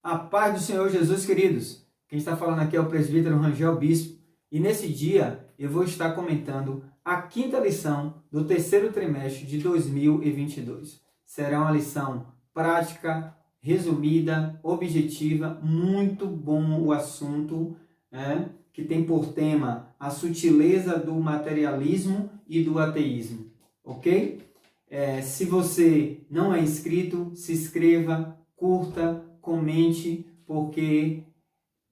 A paz do Senhor Jesus, queridos. Quem está falando aqui é o presbítero Rangel Bispo. E nesse dia eu vou estar comentando a quinta lição do terceiro trimestre de 2022. Será uma lição prática, resumida, objetiva, muito bom o assunto, que tem por tema a sutileza do materialismo e do ateísmo, ok? Se você não é inscrito, se inscreva, curta, comente, porque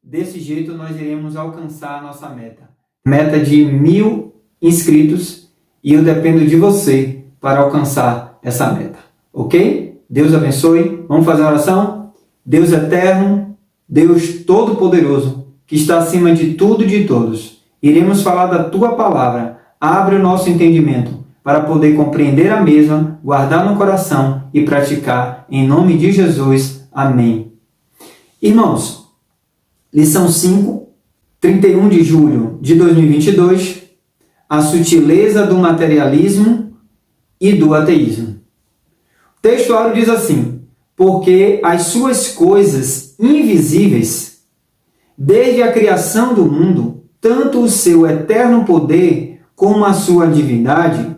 desse jeito nós iremos alcançar a nossa meta. Meta de 1000 inscritos, e eu dependo de você para alcançar essa meta, ok? Deus abençoe. Vamos fazer uma oração? Deus eterno, Deus todo-poderoso, que está acima de tudo e de todos, iremos falar da Tua palavra. Abre o nosso entendimento para poder compreender a mesma, guardar no coração e praticar. Em nome de Jesus. Amém. Irmãos, lição 5, 31 de julho de 2022, a sutileza do materialismo e do ateísmo. O texto áureo diz assim: porque as suas coisas invisíveis, desde a criação do mundo, tanto o seu eterno poder como a sua divindade,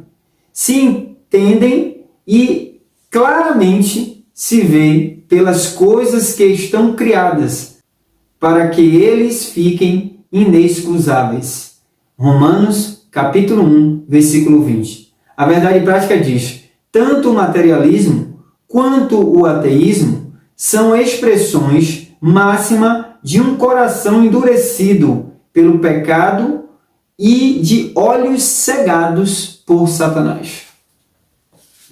se entendem e claramente se vê pelas coisas que estão criadas, para que eles fiquem inexcusáveis. Romanos, capítulo 1, versículo 20. A verdade prática diz: tanto o materialismo quanto o ateísmo são expressões máximas de um coração endurecido pelo pecado e de olhos cegados por Satanás.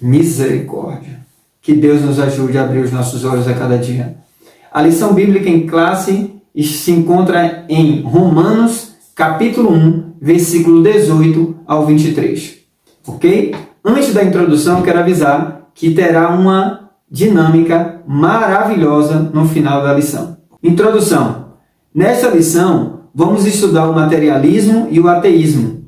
Misericórdia. Que Deus nos ajude a abrir os nossos olhos a cada dia. A lição bíblica em classe se encontra em Romanos, capítulo 1, versículo 18 ao 23. Ok? Antes da introdução, quero avisar que terá uma dinâmica maravilhosa no final da lição. Introdução. Nesta lição, vamos estudar o materialismo e o ateísmo.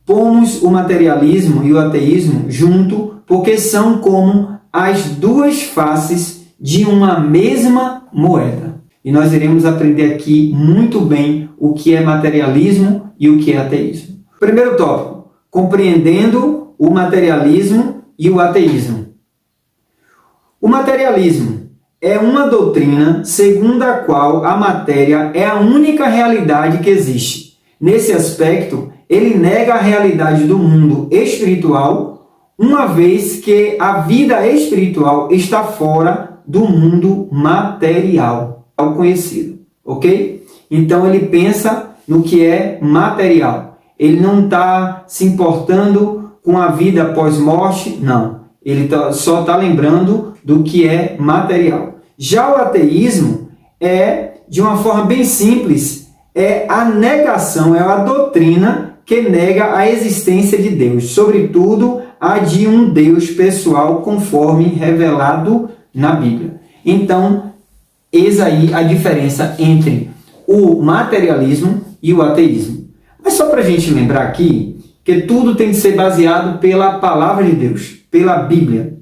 Pomos o materialismo e o ateísmo junto porque são como as duas faces de uma mesma moeda. E nós iremos aprender aqui muito bem o que é materialismo e o que é ateísmo. Primeiro tópico: compreendendo o materialismo e o ateísmo. O materialismo é uma doutrina segundo a qual a matéria é a única realidade que existe. Nesse aspecto, ele nega a realidade do mundo espiritual, uma vez que a vida espiritual está fora do mundo material, ao conhecido, ok? Então ele pensa no que é material. Ele não está se importando com a vida pós-morte, não. Ele só está lembrando do que é material. Já o ateísmo é, de uma forma bem simples, é a negação, é a doutrina que nega a existência de Deus, sobretudo a de um Deus pessoal, conforme revelado na Bíblia. Então, eis aí a diferença entre o materialismo e o ateísmo. Mas só para a gente lembrar aqui que tudo tem que ser baseado pela palavra de Deus, pela Bíblia.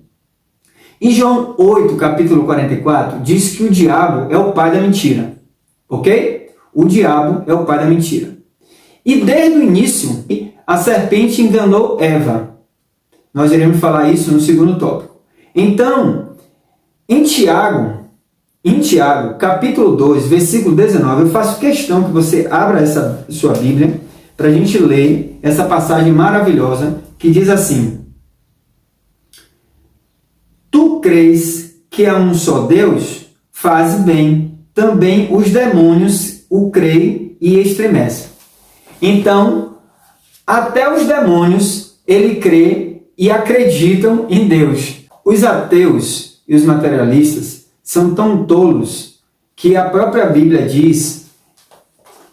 Em João 8, capítulo 44, diz que o diabo é o pai da mentira. Ok? O diabo é o pai da mentira. E desde o início, a serpente enganou Eva. Nós iremos falar isso no segundo tópico. Então, em Tiago, capítulo 2, versículo 19, eu faço questão que você abra essa sua Bíblia para a gente ler essa passagem maravilhosa que diz assim: tu crês que há um só Deus? Faze bem. Também os demônios o creem e estremecem. Então, até os demônios, ele crê e acreditam em Deus. Os ateus e os materialistas são tão tolos que a própria Bíblia diz,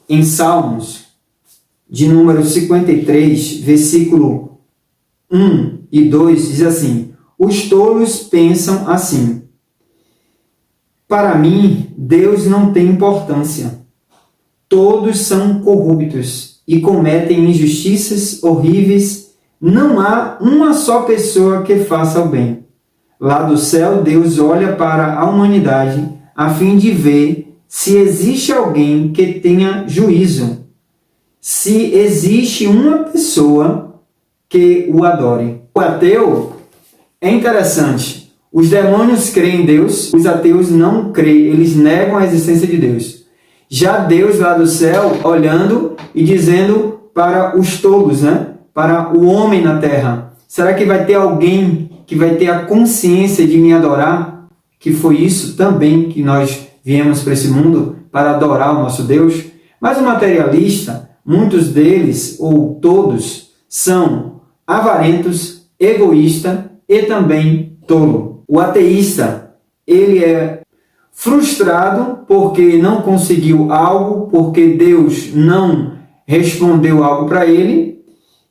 em Salmos, de número 53, versículo 1 e 2, diz assim: os tolos pensam assim: para mim, Deus não tem importância. Todos são corruptos e cometem injustiças horríveis. Não há uma só pessoa que faça o bem. Lá do céu, Deus olha para a humanidade, a fim de ver se existe alguém que tenha juízo, se existe uma pessoa que o adore. O ateu é interessante. Os demônios creem em Deus, os ateus não creem, eles negam a existência de Deus. Já Deus lá do céu, olhando e dizendo para os tolos, para o homem na terra: será que vai ter alguém que vai ter a consciência de me adorar? Que foi isso também que nós viemos para esse mundo, para adorar o nosso Deus. Mas o materialista, muitos deles, ou todos, são avarentos, egoísta e também tolo. O ateísta, ele é frustrado porque não conseguiu algo, porque Deus não respondeu algo para ele,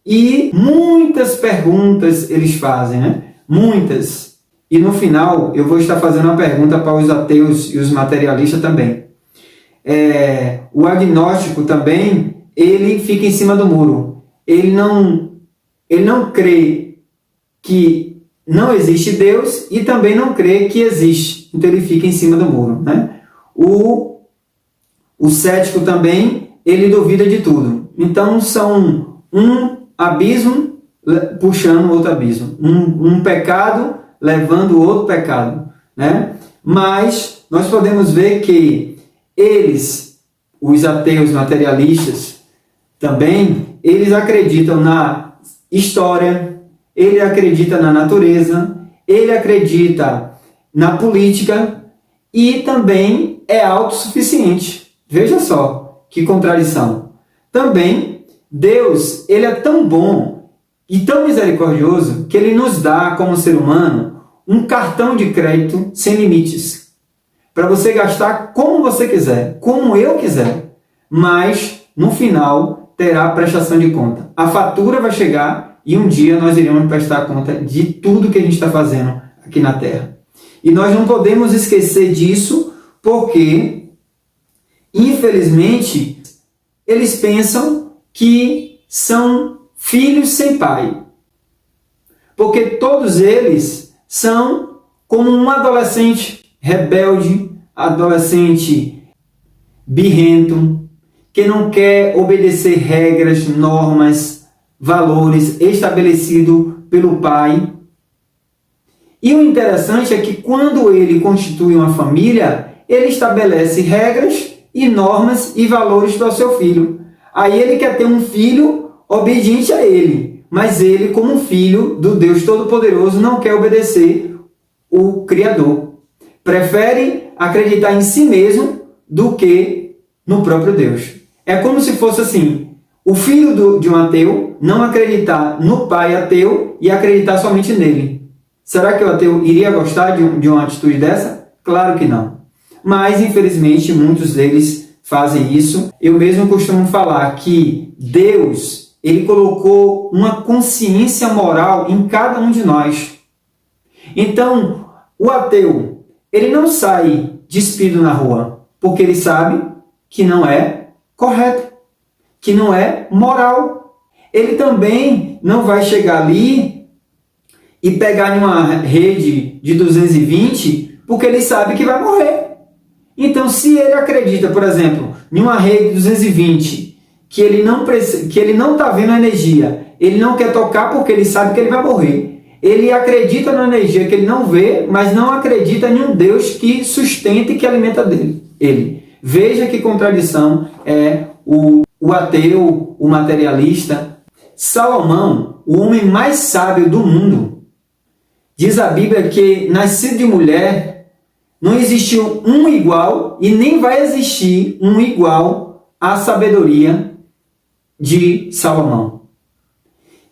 e muitas perguntas eles fazem, Muitas. E no final eu vou estar fazendo uma pergunta para os ateus e os materialistas também. O agnóstico também, ele fica em cima do muro. Ele não crê que não existe Deus e também não crê que existe. Então ele fica em cima do muro, O cético também, ele duvida de tudo. Então são um abismo puxando outro abismo. Um pecado levando outro pecado, Mas nós podemos ver que eles, os ateus materialistas, também, eles acreditam na história, ele acredita na natureza, ele acredita na política e também é autossuficiente. Veja só que contradição. Também, Deus, ele é tão bom e tão misericordioso que ele nos dá, como ser humano, um cartão de crédito sem limites, para você gastar como você quiser, como eu quiser, mas no final terá prestação de conta. A fatura vai chegar e um dia nós iremos prestar conta de tudo que a gente está fazendo aqui na Terra. E nós não podemos esquecer disso, porque infelizmente eles pensam que são filhos sem pai, porque todos eles são como um adolescente rebelde, adolescente birrento, que não quer obedecer regras, normas, valores estabelecidos pelo pai. E o interessante é que quando ele constitui uma família, ele estabelece regras e normas e valores para o seu filho. Aí ele quer ter um filho obediente a ele, mas ele, como filho do Deus Todo-Poderoso, não quer obedecer o Criador. Prefere acreditar em si mesmo do que no próprio Deus. É como se fosse assim, o filho de um ateu não acreditar no pai ateu e acreditar somente nele. Será que o ateu iria gostar de uma atitude dessa? Claro que não. Mas, infelizmente, muitos deles fazem isso. Eu mesmo costumo falar que Deus, ele colocou uma consciência moral em cada um de nós. Então, o ateu, ele não sai despido na rua, porque ele sabe que não é correto, que não é moral. Ele também não vai chegar ali e pegar numa rede de 220, porque ele sabe que vai morrer. Então, se ele acredita, por exemplo, em uma rede de 220, que ele não está vendo a energia, ele não quer tocar porque ele sabe que ele vai morrer. Ele acredita na energia que ele não vê, mas não acredita em um Deus que sustenta e que alimenta ele. Veja que contradição é o ateu, o materialista. Salomão, o homem mais sábio do mundo, diz a Bíblia que, nascido de mulher, não existiu um igual e nem vai existir um igual à sabedoria de Salomão.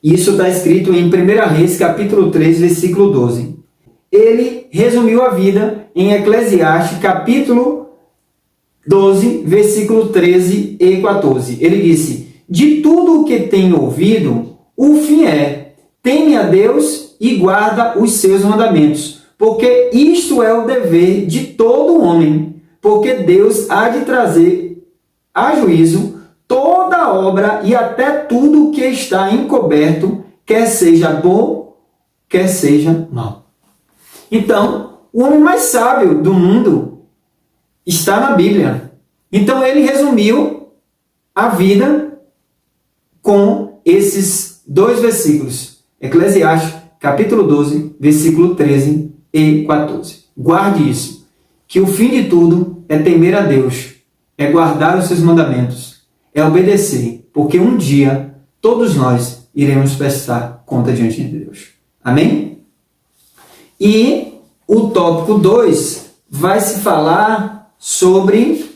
Isso está escrito em 1 Reis, capítulo 3, versículo 12. Ele resumiu a vida em Eclesiastes, capítulo 12, versículo 13 e 14. Ele disse: de tudo o que tenho ouvido, o fim é: teme a Deus e guarda os seus mandamentos, porque isto é o dever de todo homem, porque Deus há de trazer a juízo toda obra e até tudo o que está encoberto, quer seja bom, quer seja mal. Então, o homem mais sábio do mundo, Está na Bíblia. Então ele resumiu a vida com esses 2 versículos. Eclesiastes, capítulo 12, versículo 13 e 14. Guarde isso, que o fim de tudo é temer a Deus, é guardar os seus mandamentos, é obedecer, porque um dia todos nós iremos prestar conta diante de Deus. Amém? E o tópico 2 vai se falar sobre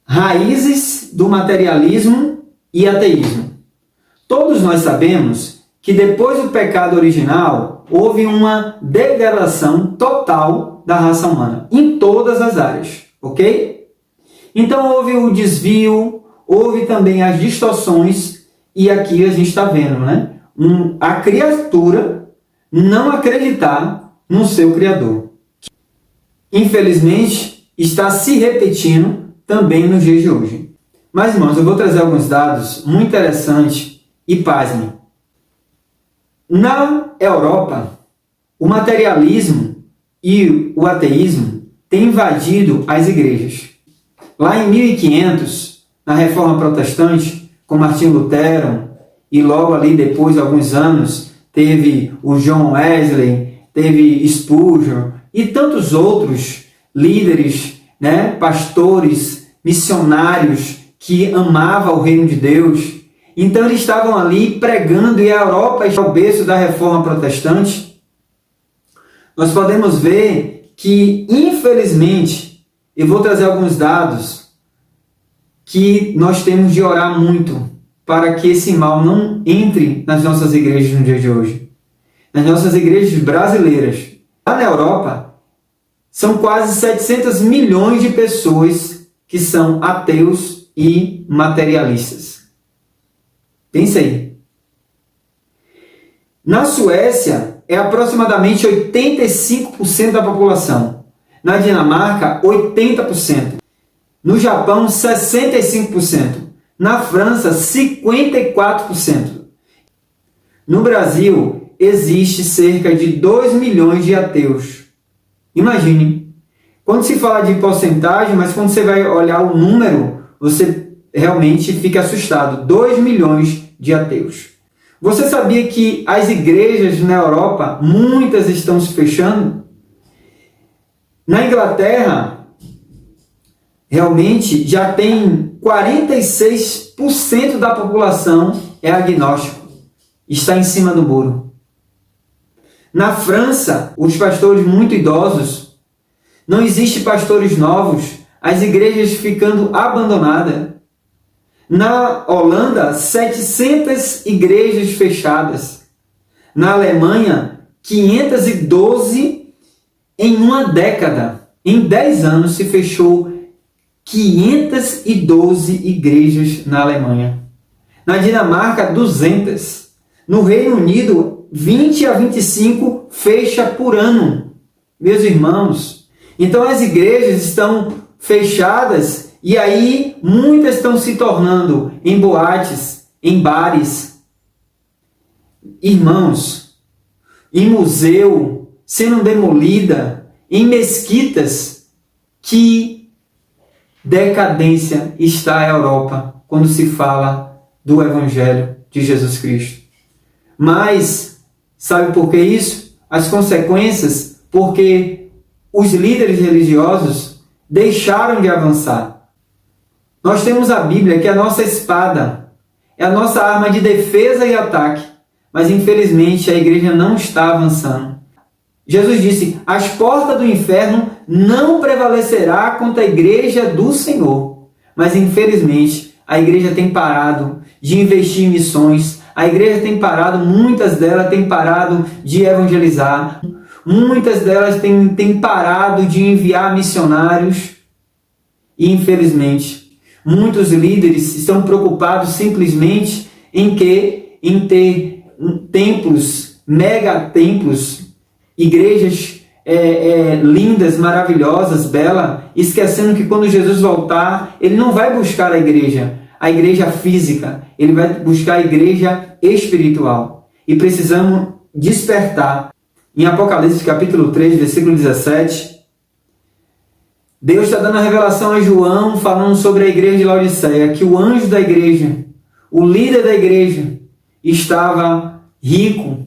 raízes do materialismo e ateísmo. Todos nós sabemos que depois do pecado original houve uma degradação total da raça humana, em todas as áreas, ok? Então houve o desvio, houve também as distorções, e aqui a gente está vendo, né? A criatura não acreditar no seu Criador. Infelizmente, está se repetindo também nos dias de hoje. Mas, irmãos, eu vou trazer alguns dados muito interessantes e pasmem. Na Europa, o materialismo e o ateísmo têm invadido as igrejas. Lá em 1500, na Reforma Protestante, com Martinho Lutero, e logo ali depois, alguns anos, teve o John Wesley, teve Spurgeon e tantos outros líderes, né, pastores, missionários que amavam o reino de Deus. Então eles estavam ali pregando, e a Europa é o berço da Reforma Protestante. Nós podemos ver que, infelizmente, eu vou trazer alguns dados que nós temos de orar muito para que esse mal não entre nas nossas igrejas no dia de hoje. Nas nossas igrejas brasileiras. Lá na Europa, são quase 700 milhões de pessoas que são ateus e materialistas. Pensa aí. Na Suécia, é aproximadamente 85% da população. Na Dinamarca, 80%. No Japão, 65%. Na França, 54%. No Brasil, existe cerca de 2 milhões de ateus. Imagine. Quando se fala de porcentagem, mas quando você vai olhar o número, você realmente fica assustado. 2 milhões de ateus. Você sabia que as igrejas na Europa, muitas estão se fechando? Na Inglaterra, realmente já tem 46% da população é agnóstico. Está em cima do muro. Na França, os pastores muito idosos, não existe pastores novos, as igrejas ficando abandonadas. Na Holanda, 700 igrejas fechadas. Na Alemanha, 512 em uma década. Em 10 anos se fechou 512 igrejas na Alemanha. Na Dinamarca, 200. No Reino Unido, 20 a 25 fecha por ano. Meus irmãos, então as igrejas estão fechadas e aí muitas estão se tornando em boates, em bares. Irmãos, em museu, sendo demolida, em mesquitas. Que decadência está a Europa quando se fala do Evangelho de Jesus Cristo. Mas, sabe por que isso? As consequências, porque os líderes religiosos deixaram de avançar. Nós temos a Bíblia, que é a nossa espada, é a nossa arma de defesa e ataque, mas infelizmente a igreja não está avançando. Jesus disse: as portas do inferno não prevalecerá contra a igreja do Senhor. Mas infelizmente a igreja tem parado de investir em missões, a igreja tem parado, muitas delas têm parado de evangelizar, muitas delas têm parado de enviar missionários. E infelizmente muitos líderes estão preocupados simplesmente em ter templos, mega templos, igrejas lindas, maravilhosas, belas, esquecendo que quando Jesus voltar, ele não vai buscar a igreja física, ele vai buscar a igreja espiritual. E precisamos despertar. Em Apocalipse capítulo 3, versículo 17, Deus está dando a revelação a João, falando sobre a igreja de Laodiceia, que o anjo da igreja, o líder da igreja, estava rico,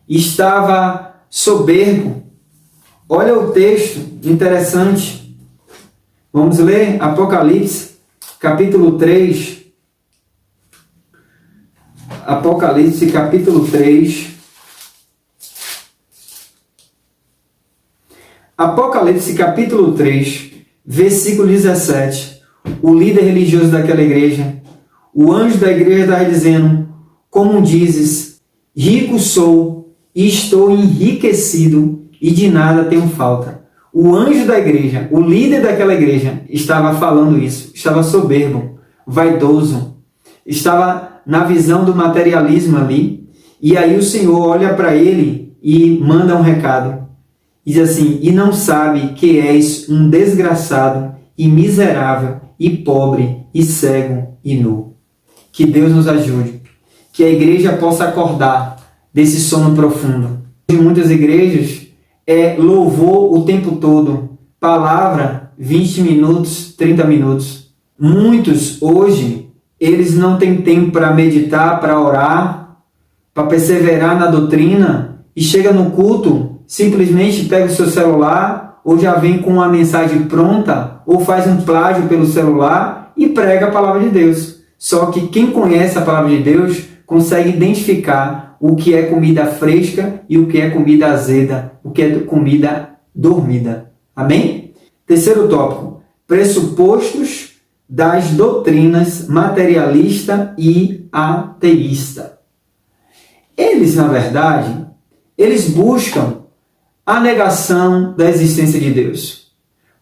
estava soberbo. Olha o texto interessante. Vamos ler Apocalipse, capítulo 3. Apocalipse, capítulo 3. Apocalipse, capítulo 3, versículo 17. O líder religioso daquela igreja, o anjo da igreja está dizendo: como dizes, rico sou e estou enriquecido e de nada tenho falta. O anjo da igreja, o líder daquela igreja, estava falando isso, estava soberbo, vaidoso, estava na visão do materialismo ali. E aí o Senhor olha para ele e manda um recado. Diz assim: e não sabe que és um desgraçado e miserável e pobre e cego e nu. Que Deus nos ajude, que a igreja possa acordar desse sono profundo. Em muitas igrejas é louvor o tempo todo, palavra 20 minutos, 30 minutos. Muitos hoje, eles não têm tempo para meditar, para orar, para perseverar na doutrina, e chega no culto, simplesmente pega o seu celular, ou já vem com uma mensagem pronta, ou faz um plágio pelo celular e prega a palavra de Deus. Só que quem conhece a palavra de Deus consegue identificar o que é comida fresca e o que é comida azeda, o que é comida dormida. Amém? Terceiro tópico: pressupostos das doutrinas materialista e ateísta. Eles, na verdade, eles buscam a negação da existência de Deus.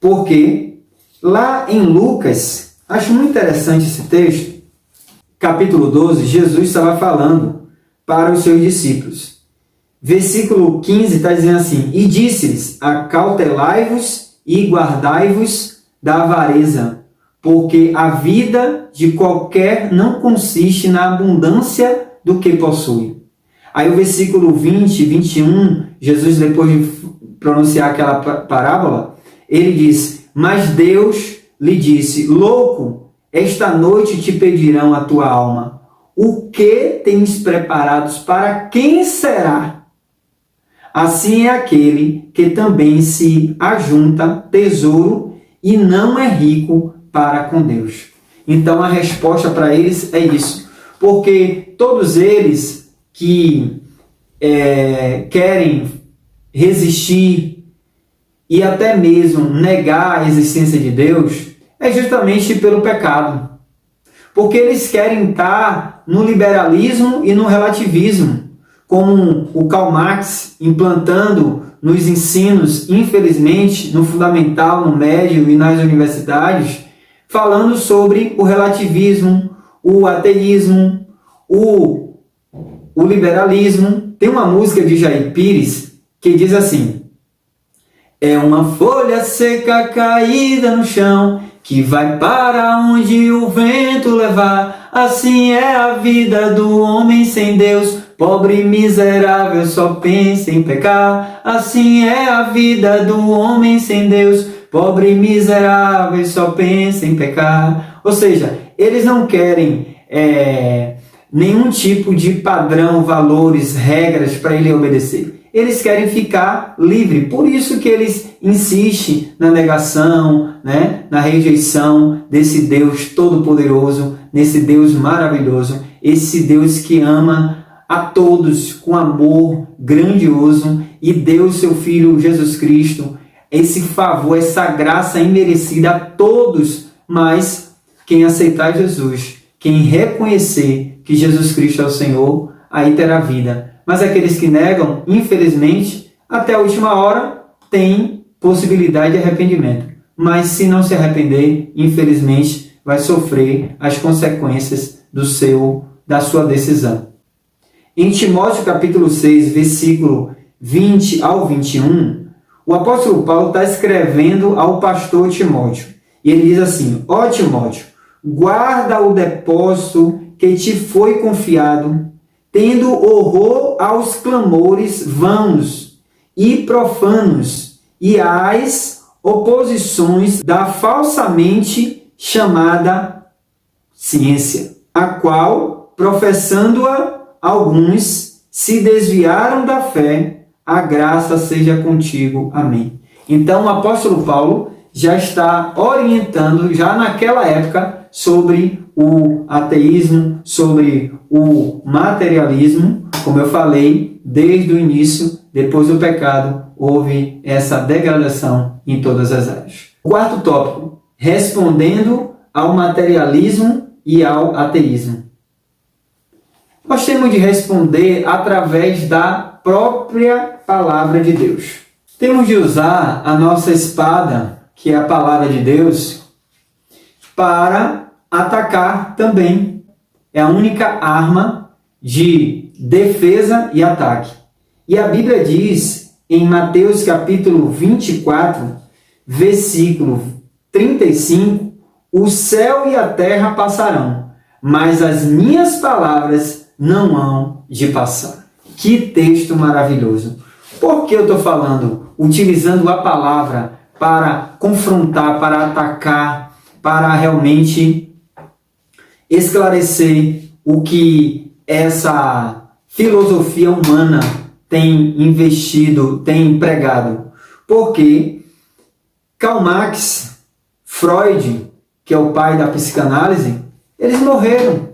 Porque lá em Lucas, acho muito interessante esse texto, capítulo 12, Jesus estava falando para os seus discípulos. Versículo 15 está dizendo assim: e disse-lhes: acautelai-vos e guardai-vos da avareza, porque a vida de qualquer não consiste na abundância do que possui. Aí o versículo 20, 21, Jesus, depois de pronunciar aquela parábola, ele diz: mas Deus lhe disse: louco, esta noite te pedirão a tua alma. O que tens preparados para quem será? Assim é aquele que também se ajunta tesouro e não é rico para com Deus. Então a resposta para eles é isso. Porque todos eles que querem resistir e até mesmo negar a existência de Deus é justamente pelo pecado. Porque eles querem estar no liberalismo e no relativismo, como o Karl Marx implantando nos ensinos, infelizmente, no fundamental, no médio e nas universidades, falando sobre o relativismo, o ateísmo, o liberalismo. Tem uma música de Jair Pires que diz assim: é uma folha seca caída no chão que vai para onde o vento levar. Assim é a vida do homem sem Deus, pobre e miserável, só pensa em pecar. Assim é a vida do homem sem Deus, pobre e miserável, só pensa em pecar. Ou seja, eles não querem nenhum tipo de padrão, valores, regras para ele obedecer. Eles querem ficar livre. Por isso que eles insistem na negação, na rejeição desse Deus todo-poderoso, nesse Deus maravilhoso, esse Deus que ama a todos com amor grandioso e deu seu Filho Jesus Cristo, esse favor, essa graça imerecida a todos, mas quem aceitar Jesus, quem reconhecer que Jesus Cristo é o Senhor, aí terá vida. Mas aqueles que negam, infelizmente, até a última hora, tem possibilidade de arrependimento. Mas se não se arrepender, infelizmente, vai sofrer as consequências da sua decisão. Em Timóteo capítulo 6, versículo 20 ao 21, o apóstolo Paulo está escrevendo ao pastor Timóteo. E ele diz assim: ó Timóteo, guarda o depósito que te foi confiado, tendo horror aos clamores vãos e profanos, e às oposições da falsamente chamada ciência, a qual, professando-a, alguns se desviaram da fé. A graça seja contigo. Amém. Então o apóstolo Paulo já está orientando, já naquela época, sobre o ateísmo, sobre o materialismo. Como eu falei, desde o início, depois do pecado, houve essa degradação em todas as áreas. O quarto tópico, respondendo ao materialismo e ao ateísmo. Nós temos de responder através da própria palavra de Deus. Temos de usar a nossa espada, que é a palavra de Deus, para atacar também. É a única arma de defesa e ataque. E a Bíblia diz em Mateus capítulo 24, versículo 35, o céu e a terra passarão, mas as minhas palavras não hão de passar. Que texto maravilhoso! Por que eu estou falando, utilizando a palavra para confrontar, para atacar, para realmente esclarecer o que essa filosofia humana tem investido, tem pregado? Porque Karl Marx, Freud, que é o pai da psicanálise, eles morreram.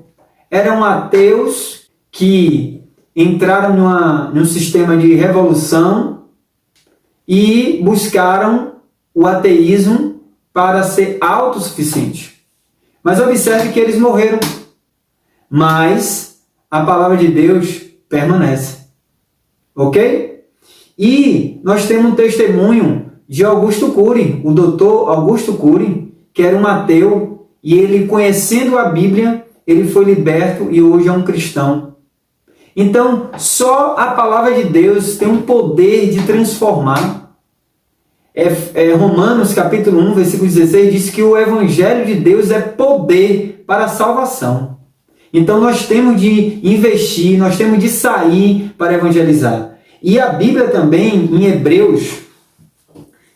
Eram ateus que entraram num sistema de revolução e buscaram o ateísmo para ser autossuficiente. Mas observe que eles morreram. Mas a palavra de Deus permanece. Ok? E nós temos um testemunho de Augusto Cury, o doutor Augusto Cury, que era um ateu, e ele, conhecendo a Bíblia, ele foi liberto e hoje é um cristão. Então, só a palavra de Deus tem um poder de transformar. Romanos capítulo 1, versículo 16, diz que o Evangelho de Deus é poder para a salvação. Então, nós temos de investir, nós temos de sair para evangelizar. E a Bíblia também, em Hebreus,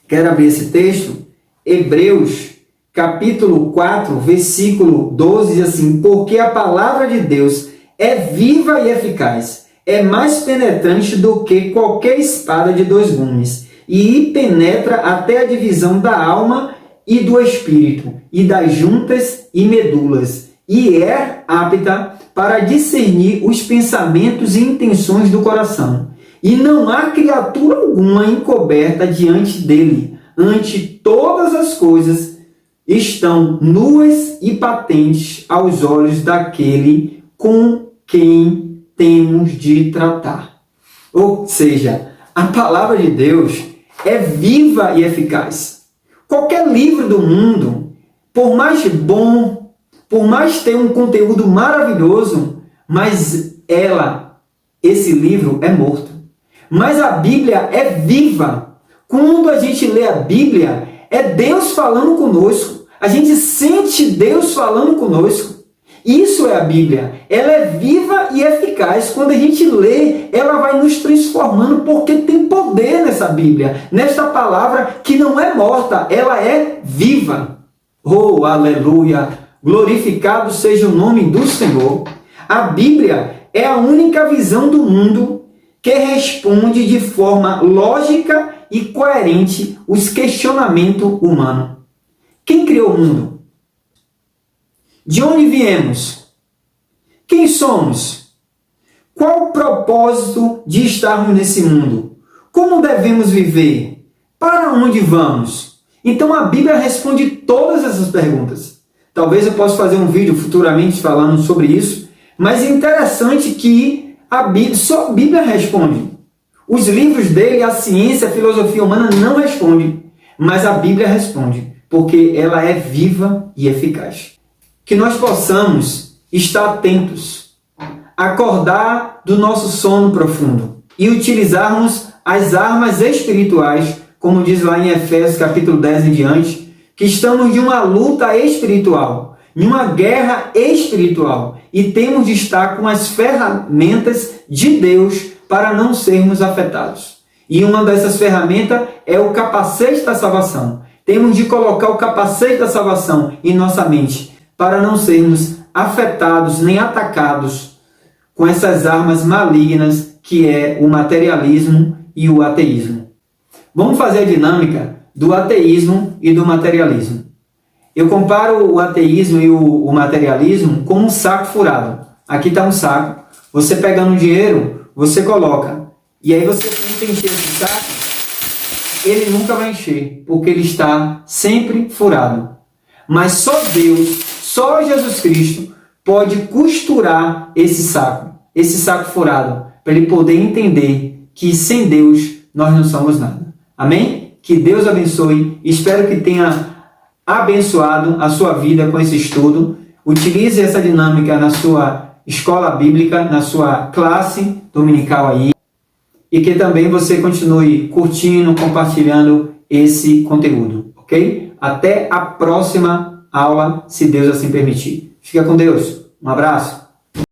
quero abrir esse texto, Hebreus capítulo 4, versículo 12, diz assim, porque a palavra de Deus é viva e eficaz, é mais penetrante do que qualquer espada de dois gumes, e penetra até a divisão da alma e do espírito, e das juntas e medulas, e é apta para discernir os pensamentos e intenções do coração. E não há criatura alguma encoberta diante dele. Ante todas as coisas estão nuas e patentes aos olhos daquele com quem temos de tratar. Ou seja, a palavra de Deus é viva e eficaz. Qualquer livro do mundo, por mais bom, por mais ter um conteúdo maravilhoso, mas esse livro é morto. Mas a Bíblia é viva. Quando a gente lê a Bíblia, é Deus falando conosco. A gente sente Deus falando conosco. Isso é a Bíblia. Ela é viva e eficaz. Quando a gente lê, ela vai nos transformando, porque tem poder nessa Bíblia, nesta palavra que não é morta, ela é viva. Oh, aleluia! Glorificado seja o nome do Senhor. A Bíblia é a única visão do mundo que responde de forma lógica e coerente os questionamentos humanos. Quem criou o mundo? De onde viemos? Quem somos? Qual o propósito de estarmos nesse mundo? Como devemos viver? Para onde vamos? Então a Bíblia responde todas essas perguntas. Talvez eu possa fazer um vídeo futuramente falando sobre isso, mas é interessante que só a Bíblia responde. Os livros dele, a ciência, a filosofia humana não respondem, mas a Bíblia responde, porque ela é viva e eficaz. Que nós possamos estar atentos, acordar do nosso sono profundo e utilizarmos as armas espirituais, como diz lá em Efésios capítulo 10 em diante, que estamos de uma luta espiritual, em uma guerra espiritual, e temos de estar com as ferramentas de Deus para não sermos afetados. E uma dessas ferramentas é o capacete da salvação. Temos de colocar o capacete da salvação em nossa mente para não sermos afetados nem atacados com essas armas malignas que é o materialismo e o ateísmo. Vamos fazer a dinâmica do ateísmo e do materialismo. Eu comparo o ateísmo e o materialismo como um saco furado. Aqui está um saco, você pegando dinheiro, você coloca. E aí você tenta encher esse saco, ele nunca vai encher, porque ele está sempre furado. Mas só Deus, só Jesus Cristo pode costurar esse saco furado, para ele poder entender que sem Deus nós não somos nada. Amém? Que Deus abençoe. Espero que tenha abençoado a sua vida com esse estudo. Utilize essa dinâmica na sua escola bíblica, na sua classe dominical aí. E que também você continue curtindo, compartilhando esse conteúdo, ok? Até a próxima aula, se Deus assim permitir. Fica com Deus. Um abraço.